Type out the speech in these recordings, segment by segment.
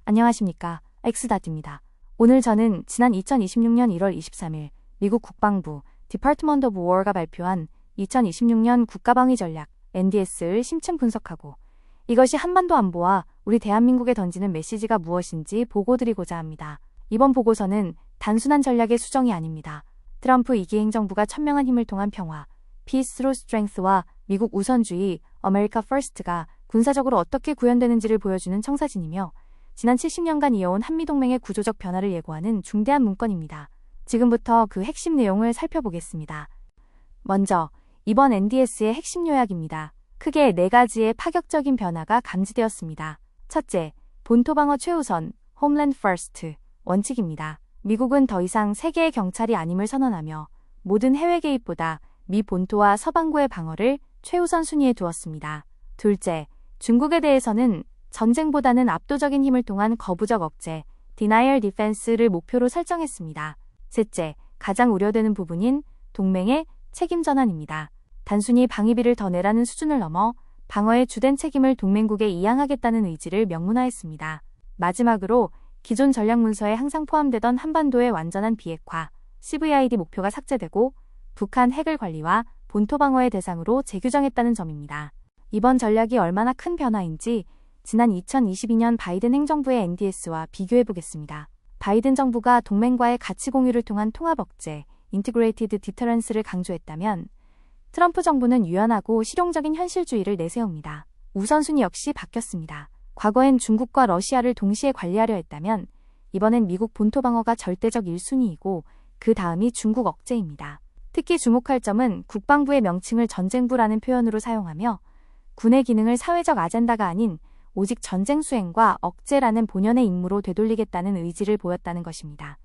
안녕하십니까. 엑스닷입니다. 오늘 저는 지난 2026년 1월 23일 미국 국방부 Department of War가 발표한 2026년 국가방위 전략 NDS를 심층 분석하고 이것이 한반도 안보와 우리 대한민국에 던지는 메시지가 무엇인지 보고드리고자 합니다. 이번 보고서는 단순한 전략의 수정이 아닙니다. 트럼프 2기 행정부가 천명한 힘을 통한 평화, Peace through Strength와 미국 우선주의, America First가 군사적으로 어떻게 구현되는지를 보여주는 청사진이며 지난 70년간 이어온 한미동맹의 구조적 변화를 예고하는 중대한 문건입니다. 지금부터 그 핵심 내용을 살펴보겠습니다. 먼저 이번 NDS의 핵심 요약입니다. 크게 4가지의 파격적인 변화가 감지되었습니다. 첫째, 본토방어 최우선, Homeland First 원칙입니다. 미국은 더 이상 세계의 경찰이 아님을 선언하며 모든 해외 개입보다 미 본토와 서반구의 방어를 최우선 순위에 두었습니다. 둘째, 중국에 대해서는 전쟁보다는 압도적인 힘을 통한 거부적 억제, Denial Defense를 목표로 설정했습니다. 셋째, 가장 우려되는 부분인 동맹의 책임 전환입니다. 단순히 방위비를 더 내라는 수준을 넘어 방어의 주된 책임을 동맹국에 이양하겠다는 의지를 명문화했습니다. 마지막으로 기존 전략 문서에 항상 포함되던 한반도의 완전한 비핵화, CVID 목표가 삭제되고 북한 해결 관리와 본토 방어의 대상으로 재규정했다는 점입니다. 이번 전략이 얼마나 큰 변화인지 지난 2022년 바이든 행정부의 NDS와 비교해보겠습니다. 바이든 정부가 동맹과의 가치 공유를 통한 통합 억제, Integrated Deterrence를 강조했다면 트럼프 정부는 유연하고 실용적인 현실주의를 내세웁니다. 우선순위 역시 바뀌었습니다. 과거엔 중국과 러시아를 동시에 관리하려 했다면 이번엔 미국 본토 방어가 절대적 1순위이고 그 다음이 중국 억제입니다. 특히 주목할 점은 국방부의 명칭을 전쟁부라는 표현으로 사용하며 군의 기능을 사회적 아젠다가 아닌 오직 전쟁 수행과 억제라는 본연의 임무로 되돌리겠다는 의지를 보였다는 것입니다.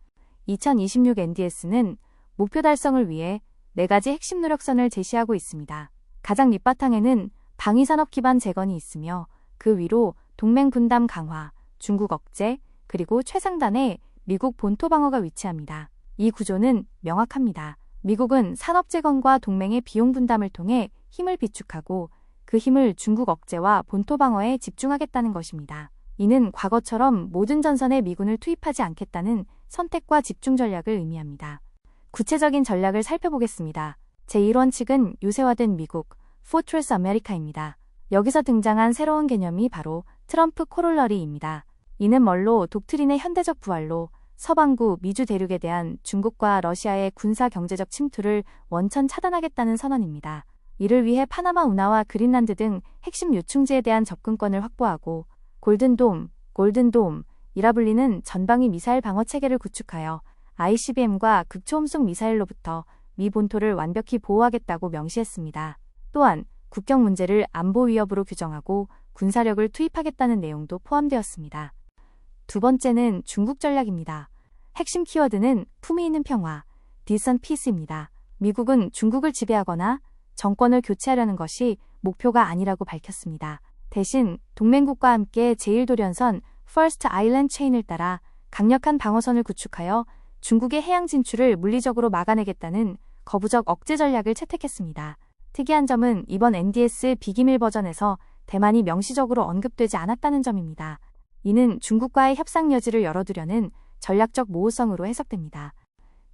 2026 NDS는 목표 달성을 위해 4가지 핵심 노력선을 제시하고 있습니다. 가장 밑바탕에는 방위산업 기반 재건이 있으며 그 위로 동맹 분담 강화, 중국 억제, 그리고 최상단에 미국 본토 방어가 위치합니다. 이 구조는 명확합니다. 미국은 산업 재건과 동맹의 비용 분담을 통해 힘을 비축하고 그 힘을 중국 억제와 본토 방어에 집중하겠다는 것입니다. 이는 과거처럼 모든 전선에 미군을 투입하지 않겠다는 선택과 집중 전략을 의미합니다. 구체적인 전략을 살펴보겠습니다. 제1원칙은 요새화된 미국, Fortress America입니다. 여기서 등장한 새로운 개념이 바로 트럼프 코롤러리입니다. 이는 멀로 독트린의 현대적 부활로 서반구 미주 대륙에 대한 중국과 러시아의 군사 경제적 침투를 원천 차단하겠다는 선언입니다. 이를 위해 파나마 운하와 그린란드 등 핵심 요충지에 대한 접근권을 확보하고 골든돔이라 불리는 전방위 미사일 방어 체계를 구축하여 ICBM과 극초음속 미사일로부터 미 본토를 완벽히 보호하겠다고 명시했습니다. 또한 국경 문제를 안보 위협으로 규정하고 군사력을 투입하겠다는 내용도 포함되었습니다. 두 번째는 중국 전략입니다. 핵심 키워드는 품위 있는 평화, Decent Peace입니다. 미국은 중국을 지배하거나 정권을 교체하려는 것이 목표가 아니라고 밝혔습니다. 대신 동맹국과 함께 제1도련선 First Island Chain을 따라 강력한 방어선을 구축하여 중국의 해양 진출을 물리적으로 막아내겠다는 거부적 억제 전략을 채택했습니다. 특이한 점은 이번 NDS 비기밀 버전에서 대만이 명시적으로 언급되지 않았다는 점입니다. 이는 중국과의 협상 여지를 열어두려는 전략적 모호성으로 해석됩니다.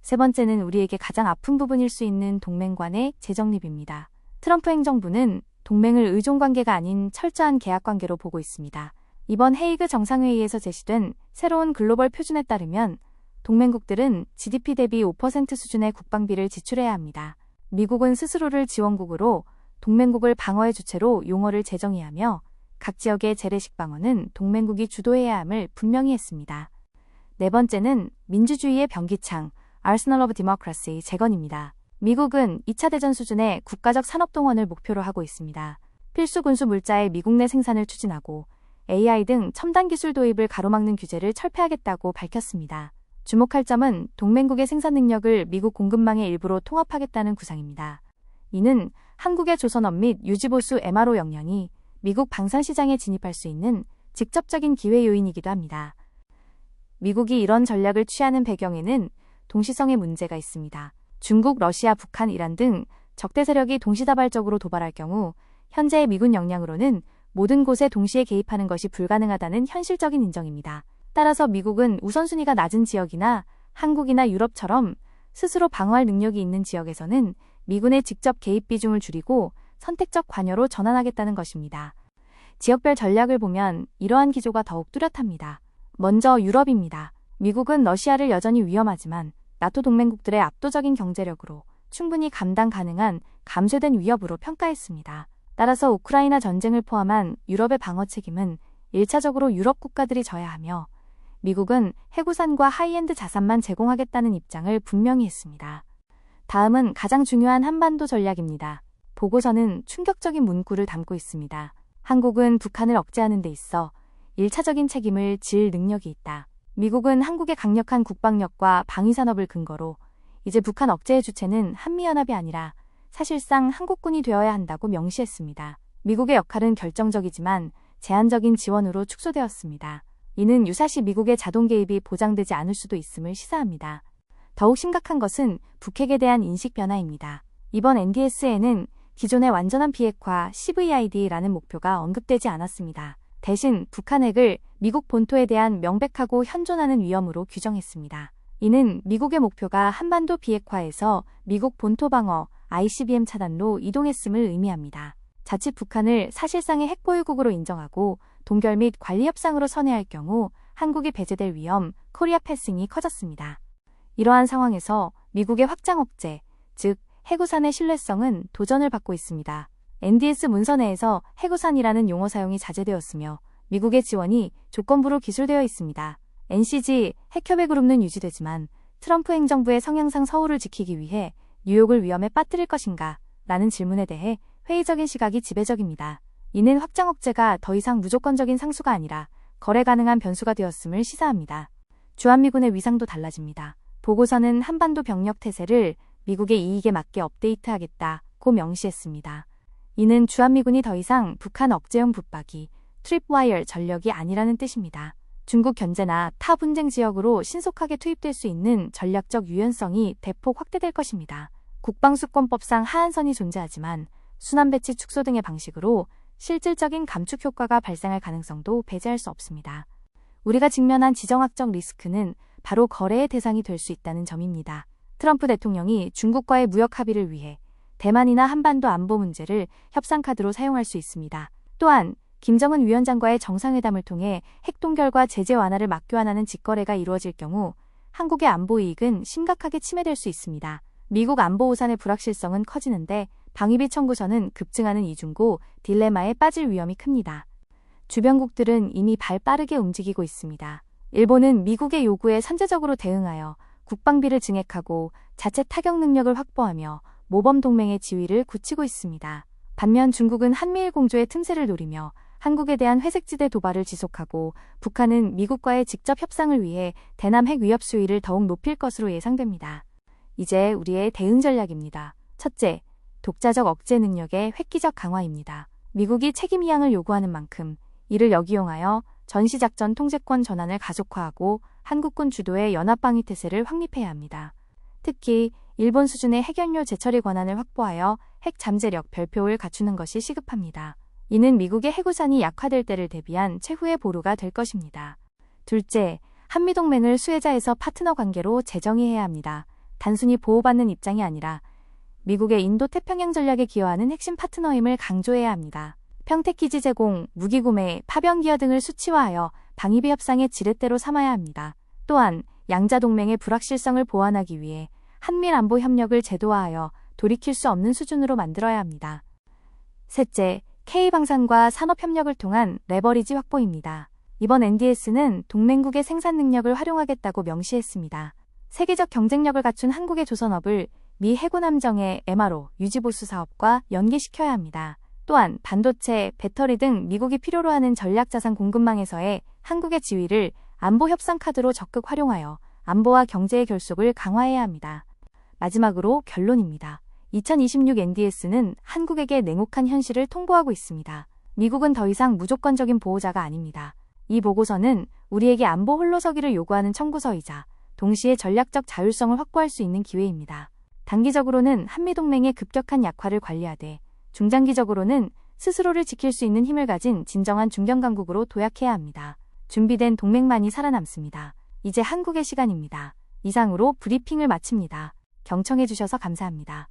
세 번째는 우리에게 가장 아픈 부분일 수 있는 동맹 간의 재정립입니다. 트럼프 행정부는 동맹을 의존관계가 아닌 철저한 계약관계로 보고 있습니다. 이번 헤이그 정상회의에서 제시된 새로운 글로벌 표준에 따르면 동맹국들은 GDP 대비 5% 수준의 국방비를 지출해야 합니다. 미국은 스스로를 지원국으로 동맹국을 방어의 주체로 용어를 재정해야 하며 각 지역의 재래식 방어는 동맹국이 주도해야 함을 분명히 했습니다. 네 번째는 민주주의의 변기창, Arsenal of Democracy 재건입니다. 미국은 2차 대전 수준의 국가적 산업동원을 목표로 하고 있습니다. 필수 군수 물자의 미국 내 생산을 추진하고 AI 등 첨단 기술 도입을 가로막는 규제를 철폐하겠다고 밝혔습니다. 주목할 점은 동맹국의 생산 능력을 미국 공급망의 일부로 통합하겠다는 구상입니다. 이는 한국의 조선업 및 유지보수 MRO 역량이 미국 방산시장에 진입할 수 있는 직접적인 기회 요인이기도 합니다. 미국이 이런 전략을 취하는 배경에는 동시성의 문제가 있습니다. 중국, 러시아, 북한, 이란 등 적대 세력이 동시다발적으로 도발할 경우 현재의 미군 역량으로는 모든 곳에 동시에 개입하는 것이 불가능하다는 현실적인 인정입니다. 따라서 미국은 우선순위가 낮은 지역이나 한국이나 유럽처럼 스스로 방어할 능력이 있는 지역에서는 미군의 직접 개입 비중을 줄이고 선택적 관여로 전환하겠다는 것입니다. 지역별 전략을 보면 이러한 기조가 더욱 뚜렷합니다. 먼저 유럽입니다. 미국은 러시아를 여전히 위험하지만 나토 동맹국들의 압도적인 경제력으로 충분히 감당 가능한 감쇄된 위협으로 평가했습니다. 따라서 우크라이나 전쟁을 포함한 유럽의 방어 책임은 1차적으로 유럽 국가들이 져야 하며 미국은 해구산과 하이엔드 자산만 제공하겠다는 입장을 분명히 했습니다. 다음은 가장 중요한 한반도 전략입니다. 보고서는 충격적인 문구를 담고 있습니다. 한국은 북한을 억제하는 데 있어 1차적인 책임을 질 능력이 있다. 미국은 한국의 강력한 국방력과 방위산업을 근거로 이제 북한 억제의 주체는 한미연합이 아니라 사실상 한국군이 되어야 한다고 명시했습니다. 미국의 역할은 결정적이지만 제한적인 지원으로 축소되었습니다. 이는 유사시 미국의 자동 개입이 보장되지 않을 수도 있음을 시사합니다. 더욱 심각한 것은 북핵에 대한 인식 변화입니다. 이번 NDS에는 기존의 완전한 비핵화 CVID라는 목표가 언급되지 않았습니다. 대신 북한 핵을 미국 본토에 대한 명백하고 현존하는 위험으로 규정했습니다. 이는 미국의 목표가 한반도 비핵화에서 미국 본토 방어 ICBM 차단로 이동했음을 의미합니다. 자칫 북한을 사실상의 핵보유국으로 인정하고 동결 및 관리 협상으로 선회할 경우 한국이 배제될 위험, 코리아 패싱이 커졌습니다. 이러한 상황에서 미국의 확장 억제, 즉 해구산의 신뢰성은 도전을 받고 있습니다. NDS 문서 내에서 해구산이라는 용어 사용이 자제되었으며 미국의 지원이 조건부로 기술되어 있습니다. NCG 핵협의그룹은 유지되지만 트럼프 행정부의 성향상 서울을 지키기 위해 뉴욕을 위험에 빠뜨릴 것인가? 라는 질문에 대해 회의적인 시각이 지배적입니다. 이는 확장 억제가 더 이상 무조건적인 상수가 아니라 거래 가능한 변수가 되었음을 시사합니다. 주한미군의 위상도 달라집니다. 보고서는 한반도 병력 태세를 미국의 이익에 맞게 업데이트하겠다고 명시했습니다. 이는 주한미군이 더 이상 북한 억제용 붙박이, 트립와이어 전력이 아니라는 뜻입니다. 중국 견제나 타 분쟁 지역으로 신속하게 투입될 수 있는 전략적 유연성이 대폭 확대될 것입니다. 국방수권법상 하한선이 존재하지만 순환배치 축소 등의 방식으로 실질적인 감축 효과가 발생할 가능성도 배제할 수 없습니다. 우리가 직면한 지정학적 리스크는 바로 거래의 대상이 될 수 있다는 점입니다. 트럼프 대통령이 중국과의 무역 합의를 위해 대만이나 한반도 안보 문제를 협상 카드로 사용할 수 있습니다. 또한 김정은 위원장과의 정상회담을 통해 핵동결과 제재 완화를 맞교환하는 직거래가 이루어질 경우 한국의 안보 이익은 심각하게 침해될 수 있습니다. 미국 안보 우산의 불확실성은 커지는데 방위비 청구서는 급증하는 이중고 딜레마에 빠질 위험이 큽니다. 주변국들은 이미 발 빠르게 움직이고 있습니다. 일본은 미국의 요구에 선제적으로 대응하여 국방비를 증액하고 자체 타격 능력을 확보하며 모범 동맹의 지위를 굳히고 있습니다. 반면 중국은 한미일 공조의 틈새를 노리며 한국에 대한 회색지대 도발을 지속하고 북한은 미국과의 직접 협상을 위해 대남 핵 위협 수위를 더욱 높일 것으로 예상됩니다. 이제 우리의 대응 전략입니다. 첫째, 독자적 억제 능력의 획기적 강화입니다. 미국이 책임 이양을 요구하는 만큼 이를 역이용하여 전시작전 통제권 전환을 가속화하고 한국군 주도의 연합방위 태세를 확립해야 합니다. 특히 일본 수준의 핵연료 재처리 권한을 확보하여 핵 잠재력 별표를 갖추는 것이 시급합니다. 이는 미국의 해구산이 약화될 때를 대비한 최후의 보루가 될 것입니다. 둘째, 한미동맹을 수혜자에서 파트너 관계로 재정의해야 합니다. 단순히 보호받는 입장이 아니라 미국의 인도-태평양 전략에 기여하는 핵심 파트너임을 강조해야 합니다. 평택기지 제공, 무기 구매, 파병 기여 등을 수치화하여 방위비 협상의 지렛대로 삼아야 합니다. 또한 양자 동맹의 불확실성을 보완하기 위해 한밀 안보 협력을 제도화하여 돌이킬 수 없는 수준으로 만들어야 합니다. 셋째, K방산과 산업협력을 통한 레버리지 확보입니다. 이번 NDS는 동맹국의 생산 능력을 활용하겠다고 명시했습니다. 세계적 경쟁력을 갖춘 한국의 조선업을 미 해군 함정의 MRO 유지보수 사업과 연계시켜야 합니다. 또한 반도체, 배터리 등 미국이 필요로 하는 전략자산 공급망에서의 한국의 지위를 안보 협상 카드로 적극 활용하여 안보와 경제의 결속을 강화해야 합니다. 마지막으로 결론입니다. 2026 NDS는 한국에게 냉혹한 현실을 통보하고 있습니다. 미국은 더 이상 무조건적인 보호자가 아닙니다. 이 보고서는 우리에게 안보 홀로서기를 요구하는 청구서이자 동시에 전략적 자율성을 확보할 수 있는 기회입니다. 단기적으로는 한미동맹의 급격한 약화를 관리하되 중장기적으로는 스스로를 지킬 수 있는 힘을 가진 진정한 중견강국으로 도약해야 합니다. 준비된 동맹만이 살아남습니다. 이제 한국의 시간입니다. 이상으로 브리핑을 마칩니다. 경청해주셔서 감사합니다.